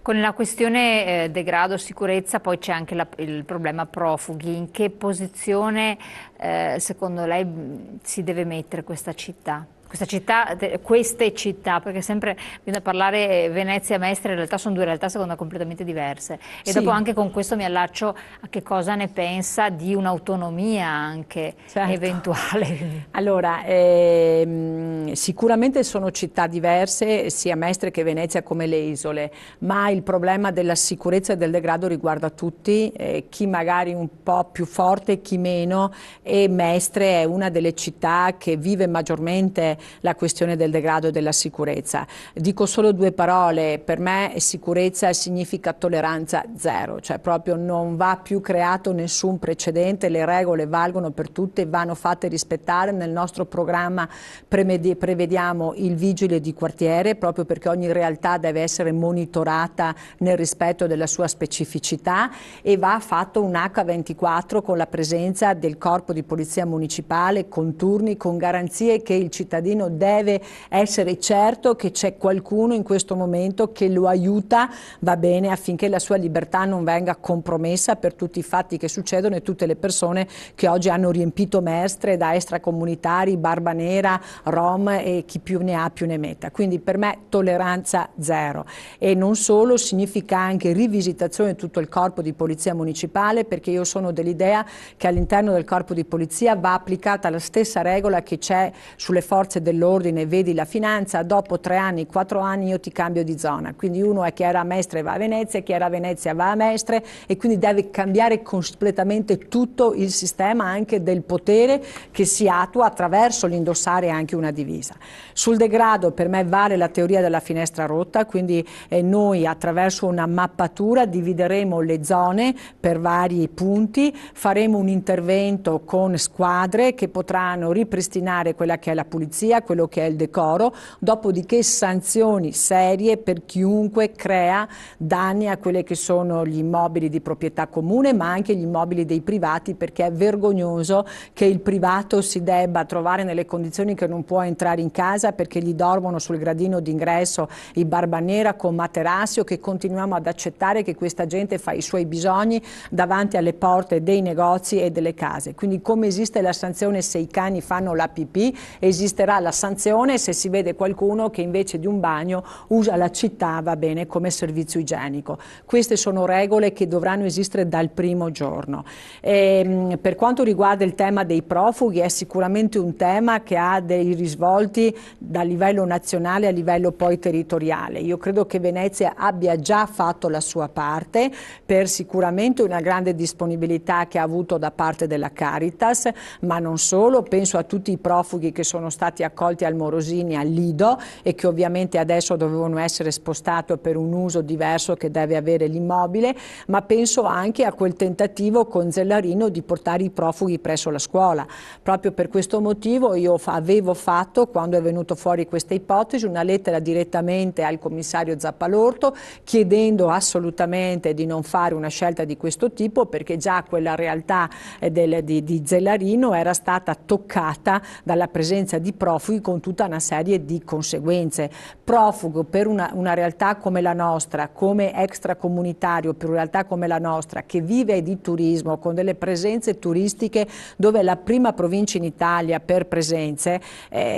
Con la questione degrado, sicurezza, poi c'è anche il problema profughi. In che posizione secondo lei si deve mettere questa città? Queste città, perché sempre bisogna parlare Venezia e Mestre, in realtà sono due realtà secondo me completamente diverse. E dopo Sì, anche con questo mi allaccio a che cosa ne pensa di un'autonomia anche certo. eventuale. Allora, sicuramente sono città diverse, sia Mestre che Venezia come le isole, ma il problema della sicurezza e del degrado riguarda tutti, chi magari un po' più forte, chi meno, e Mestre è una delle città che vive maggiormente la questione del degrado e della sicurezza. Dico solo due parole, per me sicurezza significa tolleranza zero, cioè proprio non va più creato nessun precedente, le regole valgono per tutte, vanno fatte rispettare. Nel nostro programma prevediamo il vigile di quartiere, proprio perché ogni realtà deve essere monitorata nel rispetto della sua specificità, e va fatto un H24 con la presenza del corpo di polizia municipale, con turni, con garanzie che il cittadino deve essere certo che c'è qualcuno in questo momento che lo aiuta, va bene, affinché la sua libertà non venga compromessa per tutti i fatti che succedono e tutte le persone che oggi hanno riempito Mestre da extracomunitari, Barba Nera, Rom e chi più ne ha più ne metta. Quindi per me tolleranza zero, e non solo, significa anche rivisitazione di tutto il corpo di polizia municipale, perché io sono dell'idea che all'interno del corpo di polizia va applicata la stessa regola che c'è sulle forze dell'ordine, vedi la finanza, dopo 3 anni, 4 anni io ti cambio di zona, quindi uno è chi era a Mestre va a Venezia, chi era a Venezia va a Mestre, e quindi deve cambiare completamente tutto il sistema anche del potere che si attua attraverso l'indossare anche una divisa. Sul degrado per me vale la teoria della finestra rotta, quindi noi attraverso una mappatura divideremo le zone per vari punti, faremo un intervento con squadre che potranno ripristinare quella che è la pulizia, quello che è il decoro, dopodiché sanzioni serie per chiunque crea danni a quelli che sono gli immobili di proprietà comune, ma anche gli immobili dei privati, perché è vergognoso che il privato si debba trovare nelle condizioni che non può entrare in casa perché gli dormono sul gradino d'ingresso i Barba Nera con materassi, o che continuiamo ad accettare che questa gente fa i suoi bisogni davanti alle porte dei negozi e delle case. Quindi come esiste la sanzione se i cani fanno la pipì, esisterà la sanzione se si vede qualcuno che invece di un bagno usa la città, va bene, come servizio igienico. Queste sono regole che dovranno esistere dal primo giorno. Per quanto riguarda il tema dei profughi, è sicuramente un tema che ha dei risvolti da livello nazionale a livello poi territoriale. Io credo che Venezia abbia già fatto la sua parte per sicuramente una grande disponibilità che ha avuto da parte della Caritas, ma non solo, penso a tutti i profughi che sono stati accolti al Morosini, al Lido, e che ovviamente adesso dovevano essere spostati per un uso diverso che deve avere l'immobile, ma penso anche a quel tentativo con Zellarino di portare i profughi presso la scuola. Proprio per questo motivo io avevo fatto, quando è venuto fuori questa ipotesi, una lettera direttamente al commissario Zappalorto chiedendo assolutamente di non fare una scelta di questo tipo, perché già quella realtà di Zellarino era stata toccata dalla presenza di profughi con tutta una serie di conseguenze. Profugo per una realtà come la nostra, come extracomunitario per una realtà come la nostra, che vive di turismo, con delle presenze turistiche dove è la prima provincia in Italia per presenze,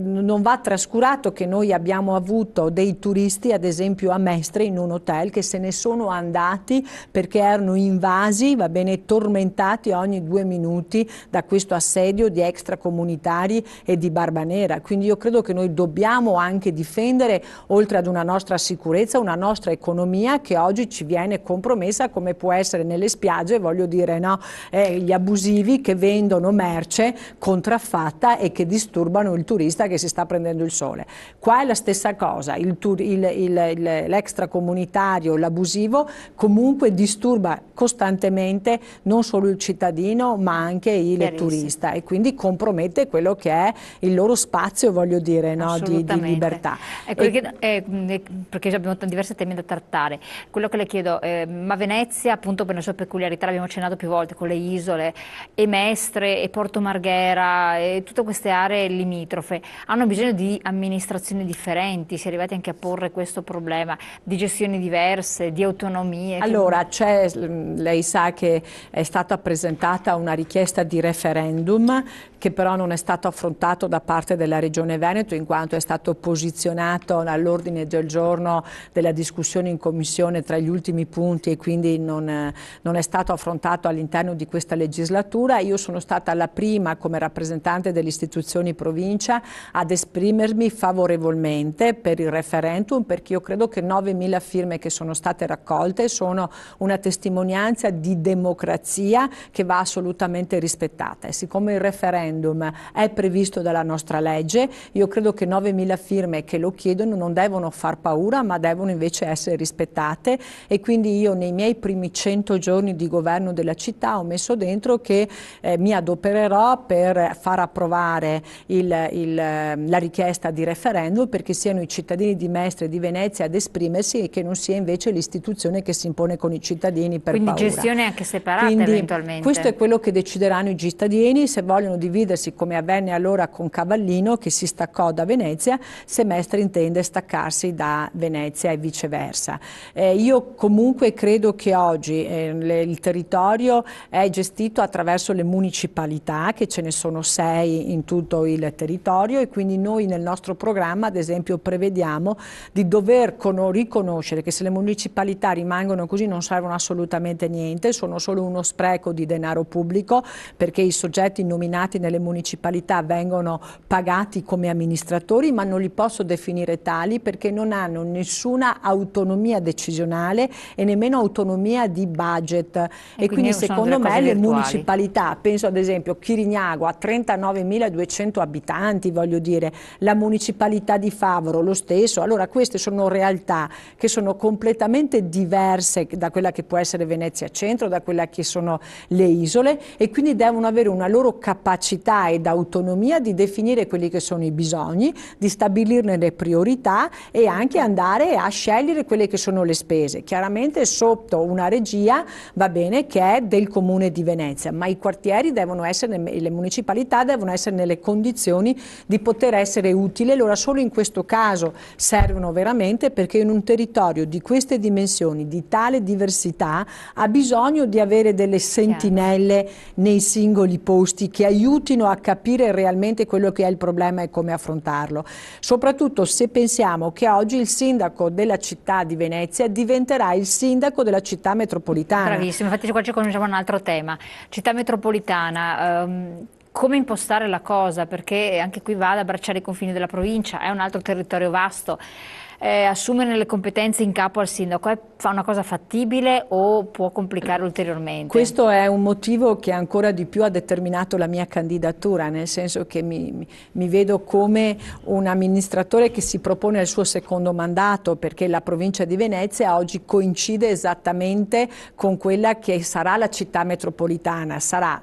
non va trascurato che noi abbiamo avuto dei turisti, ad esempio a Mestre, in un hotel, che se ne sono andati perché erano invasi, va bene, tormentati ogni 2 minuti da questo assedio di extracomunitari e di Barba Nera. Quindi io credo che noi dobbiamo anche difendere, oltre ad una nostra sicurezza, una nostra economia che oggi ci viene compromessa, come può essere nelle spiagge, voglio dire, no? Gli abusivi che vendono merce contraffatta e che disturbano il turista che si sta prendendo il sole. Qua è la stessa cosa, l'extracomunitario, l'abusivo comunque disturba costantemente non solo il cittadino ma anche il turista, e quindi compromette quello che è il loro spazio spazio, voglio dire, no, di libertà. Perché abbiamo diversi temi da trattare. Quello che le chiedo, ma Venezia, appunto per le sue peculiarità, l'abbiamo accennato più volte, con le isole, e Mestre, e Porto Marghera, e tutte queste aree limitrofe, hanno bisogno di amministrazioni differenti? Si è arrivati anche a porre questo problema di gestioni diverse, di autonomie? Allora, lei sa che è stata presentata una richiesta di referendum che però non è stato affrontato da parte della Regione Veneto, in quanto è stato posizionato all'ordine del giorno della discussione in commissione tra gli ultimi punti, e quindi non è stato affrontato all'interno di questa legislatura. Io sono stata la prima, come rappresentante delle istituzioni provincia, ad esprimermi favorevolmente per il referendum, perché io credo che 9.000 firme che sono state raccolte sono una testimonianza di democrazia che va assolutamente rispettata, e siccome il referendum è previsto dalla nostra legge, io credo che 9.000 firme che lo chiedono non devono far paura, ma devono invece essere rispettate, e quindi io nei miei primi 100 giorni di governo della città ho messo dentro che mi adopererò per far approvare la richiesta di referendum, perché siano i cittadini di Mestre e di Venezia ad esprimersi, e che non sia invece l'istituzione che si impone con i cittadini per quindi paura. Gestione anche separata. Quindi, eventualmente. Questo è quello che decideranno i cittadini, se vogliono dividersi, come avvenne allora con Cavallino, che si staccò da Venezia, se Mestre intende staccarsi da Venezia e viceversa. Io comunque credo che oggi il territorio è gestito attraverso le municipalità, che ce ne sono 6 in tutto il territorio, e quindi noi nel nostro programma ad esempio prevediamo di dover riconoscere che se le municipalità rimangono così non servono assolutamente niente, sono solo uno spreco di denaro pubblico, perché i soggetti nominati nelle municipalità vengono pagati come amministratori, ma non li posso definire tali perché non hanno nessuna autonomia decisionale e nemmeno autonomia di budget, e quindi secondo me le municipalità, penso ad esempio Chirignago ha 39.200 abitanti, voglio dire, la municipalità di Favaro lo stesso. Allora queste sono realtà che sono completamente diverse da quella che può essere Venezia Centro, da quella che sono le isole, e quindi devono avere una loro capacità ed autonomia di definire quelli che sono i bisogni, di stabilirne le priorità e anche andare a scegliere quelle che sono le spese. Chiaramente sotto una regia, va bene, che è del Comune di Venezia, ma i quartieri devono essere, le municipalità devono essere nelle condizioni di poter essere utili. Allora solo in questo caso servono veramente, perché in un territorio di queste dimensioni, di tale diversità, ha bisogno di avere delle sentinelle nei singoli posti che aiutino a capire realmente quello che è il problema e come affrontarlo. Soprattutto se pensiamo che oggi il sindaco della città di Venezia diventerà il sindaco della città metropolitana. Bravissimo, infatti qua ci conosciamo un altro tema, città metropolitana. Come impostare la cosa? Perché anche qui va ad abbracciare i confini della provincia, è un altro territorio vasto. Assumere le competenze in capo al sindaco fa una cosa fattibile o può complicare ulteriormente? Questo è un motivo che ancora di più ha determinato la mia candidatura, nel senso che mi vedo come un amministratore che si propone il suo secondo mandato, perché la provincia di Venezia oggi coincide esattamente con quella che sarà la città metropolitana,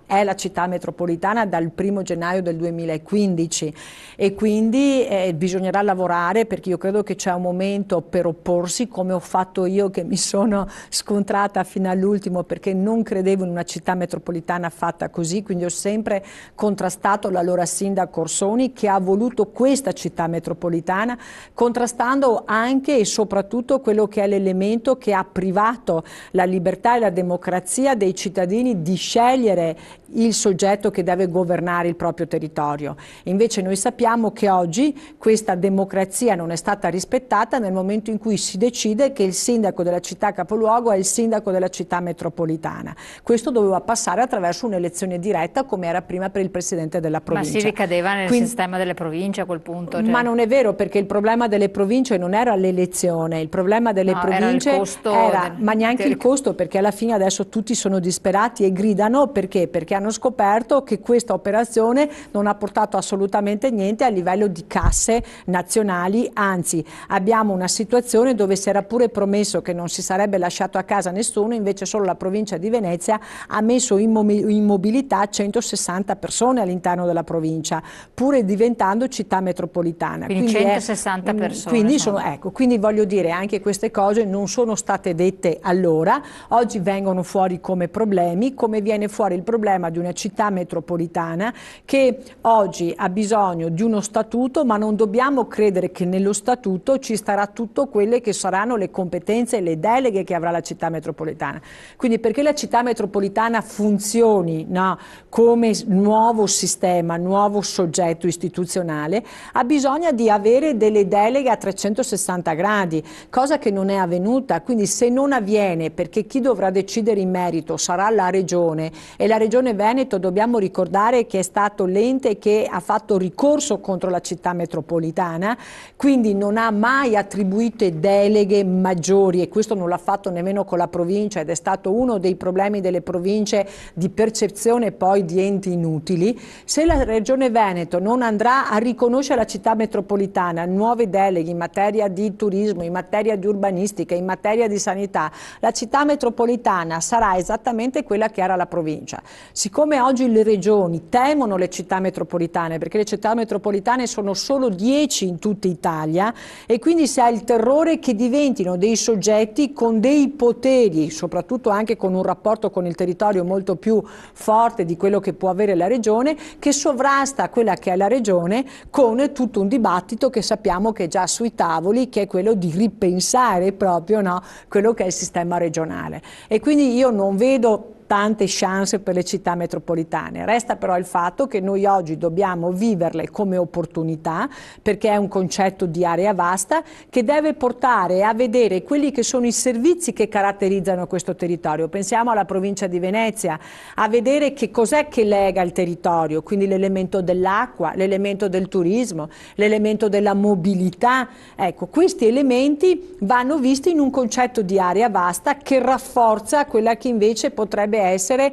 è la città metropolitana dal 1° gennaio del 2015, e quindi bisognerà lavorare, perché io credo che c'è un momento per opporsi, come ho fatto io, che mi sono scontrata fino all'ultimo perché non credevo in una città metropolitana fatta così, quindi ho sempre contrastato l'allora sindaco Orsoni, che ha voluto questa città metropolitana, contrastando anche e soprattutto quello che è l'elemento che ha privato la libertà e la democrazia dei cittadini di scegliere il soggetto che deve governare il proprio territorio. Invece noi sappiamo che oggi questa democrazia non è stata rispettata nel momento in cui si decide che il sindaco della città capoluogo è il sindaco della città metropolitana. Questo doveva passare attraverso un'elezione diretta, come era prima per il presidente della provincia. Ma si ricadeva nel sistema delle province a quel punto? Ma non è vero, perché il problema delle province non era l'elezione, il problema delle province era il costo ma neanche il costo, perché alla fine adesso tutti sono disperati e gridano perché hanno scoperto che questa operazione non ha portato assolutamente niente a livello di casse nazionali, anzi abbiamo una situazione dove si era pure promesso che non si sarebbe lasciato a casa nessuno, invece solo la provincia di Venezia ha messo in mobilità 160 persone all'interno della provincia, pure diventando città metropolitana. Quindi 160 persone. Quindi voglio dire, anche queste cose non sono state dette allora, oggi vengono fuori come problemi, come viene fuori il problema di una città metropolitana che oggi ha bisogno di uno statuto, ma non dobbiamo credere che nello statuto ci starà tutto quelle che saranno le competenze e le deleghe che avrà la città metropolitana. Quindi perché la città metropolitana funzioni, no, come nuovo sistema, nuovo soggetto istituzionale, ha bisogno di avere delle deleghe a 360 gradi, cosa che non è avvenuta. Quindi se non avviene, perché chi dovrà decidere in merito sarà la Regione, e la Regione Veneto dobbiamo ricordare che è stato l'ente che ha fatto ricorso contro la città metropolitana, quindi non ha mai attribuito deleghe maggiori, e questo non l'ha fatto nemmeno con la provincia, ed è stato uno dei problemi delle province di percezione poi di enti inutili. Se la Regione Veneto non andrà a riconoscere alla città metropolitana nuove deleghe in materia di turismo, in materia di urbanistica, in materia di sanità, la città metropolitana sarà esattamente quella che era la provincia. Siccome oggi le regioni temono le città metropolitane, perché le città metropolitane sono solo 10 in tutta Italia, e quindi si ha il terrore che diventino dei soggetti con dei poteri, soprattutto anche con un rapporto con il territorio molto più forte di quello che può avere la regione, che sovrasta quella che è la regione, con tutto un dibattito che sappiamo che è già sui tavoli, che è quello di ripensare proprio, no, quello che è il sistema regionale. E quindi io non vedo tante chance per le città metropolitane. Resta però il fatto che noi oggi dobbiamo viverle come opportunità, perché è un concetto di area vasta che deve portare a vedere quelli che sono i servizi che caratterizzano questo territorio. Pensiamo alla provincia di Venezia, a vedere che cos'è che lega il territorio, quindi l'elemento dell'acqua, l'elemento del turismo, l'elemento della mobilità. Ecco, questi elementi vanno visti in un concetto di area vasta che rafforza quella che invece potrebbe essere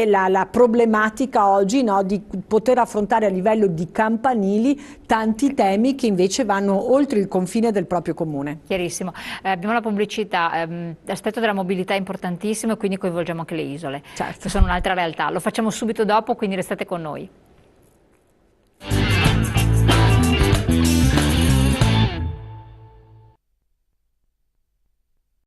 la problematica oggi, no, di poter affrontare a livello di campanili tanti temi che invece vanno oltre il confine del proprio comune. Chiarissimo. Abbiamo la pubblicità, l'aspetto della mobilità è importantissimo, e quindi coinvolgiamo anche le isole, certo, che sono un'altra realtà. Lo facciamo subito dopo, quindi restate con noi.